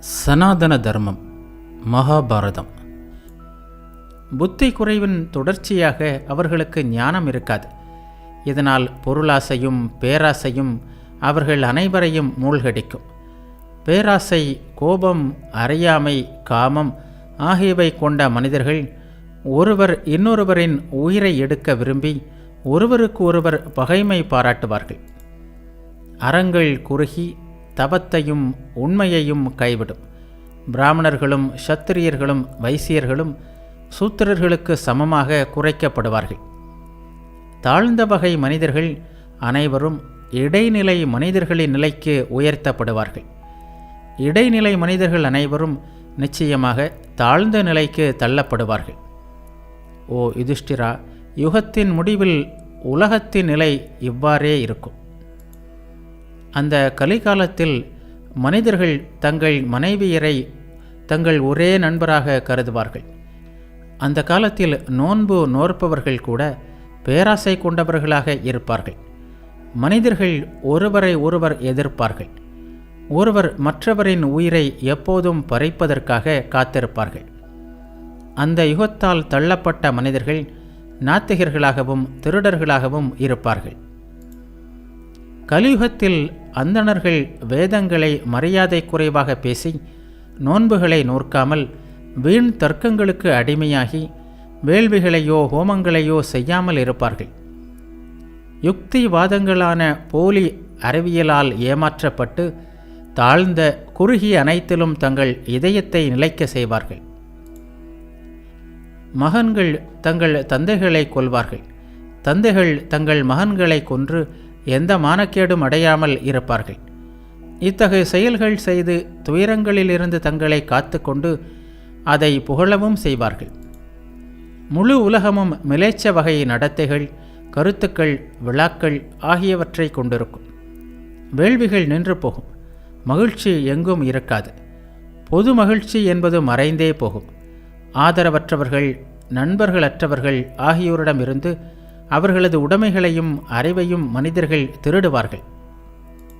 சனாதன தர்மம் மகாபாரதம். புத்தி குறைவின் தொடர்ச்சியாக அவர்களுக்கு ஞானம் இருக்காது. இதனால் பொருளாசையும் பேராசையும் அவர்கள் அனைவரையும் மூழ்கடிக்கும். பேராசை, கோபம், அறியாமை, காமம் ஆகியவை கொண்ட மனிதர்கள் ஒருவர் இன்னொருவரின் உயிரை எடுக்க விரும்பி ஒருவருக்கு ஒருவர் பகைமை பாராட்டுவார்கள். அறங்கள் குறுகி தவத்தையும் உண்மையையும் கைவிடும். பிராமணர்களும் சத்திரியர்களும் வைசியர்களும் சூத்திரர்களுக்கு சமமாக குறைக்கப்படுவார்கள். தாழ்ந்த வகை மனிதர்கள் அனைவரும் இடைநிலை மனிதர்களின் நிலைக்கு உயர்த்தப்படுவார்கள். இடைநிலை மனிதர்கள் அனைவரும் நிச்சயமாக தாழ்ந்த நிலைக்கு தள்ளப்படுவார்கள். ஓ யுதிஷ்டிரா, யுகத்தின் முடிவில் உலகத்தின் நிலை இவ்வாறே இருக்கும். அந்த கலிகாலத்தில் மனிதர்கள் தங்கள் மனைவியரை தங்கள் ஒரே நண்பராக கருதுவார்கள். அந்த காலத்தில் நோன்பு நோற்பவர்கள் கூட பேராசை கொண்டவர்களாக இருப்பார்கள். மனிதர்கள் ஒருவரை ஒருவர் எதிர்ப்பார்கள். ஒருவர் மற்றவரின் உயிரை எப்போதும் பறிப்பதற்காக காத்திருப்பார்கள். அந்த யுகத்தால் தள்ளப்பட்ட மனிதர்கள் நாத்திகர்களாகவும் திருடர்களாகவும் இருப்பார்கள். கலியுகத்தில் அந்தணர்கள் வேதங்களை மரியாதை குறைவாக பேசி நோன்புகளை நோற்காமல் வீண் தர்க்கங்களுக்கு அடிமையாகி வேள்விகளையோ ஹோமங்களையோ செய்யாமல் இருப்பார்கள். யுக்திவாதங்களான போலி அறிவியலால் ஏமாற்றப்பட்டு தாழ்ந்த குறுகிய அனைத்திலும் தங்கள் இதயத்தை நிலைக்க செய்வார்கள். மகன்கள் தங்கள் தந்தைகளை கொல்வார்கள். தந்தைகள் தங்கள் மகன்களை கொன்று எந்த மானக்கேடும் அடையாமல் இருப்பார்கள். இத்தகைய செயல்கள் செய்து துயரங்களிலிருந்து தங்களை காத்து கொண்டு அதை புகழவும் செய்வார்கள். முழு உலகமும் மிலேச்ச வகை நடத்தைகள், கருத்துக்கள், விழாக்கள் ஆகியவற்றை கொண்டிருக்கும். வேள்விகள் நின்று போகும். மகிழ்ச்சி எங்கும் இருக்காது. பொது மகிழ்ச்சி என்பது மறைந்தே போகும். ஆதரவற்றவர்கள், நண்பர்களற்றவர்கள் ஆகியோரிடமிருந்து அவர்களது உடைமைகளையும் அறிவையும் மனிதர்கள் திருடுவார்கள்.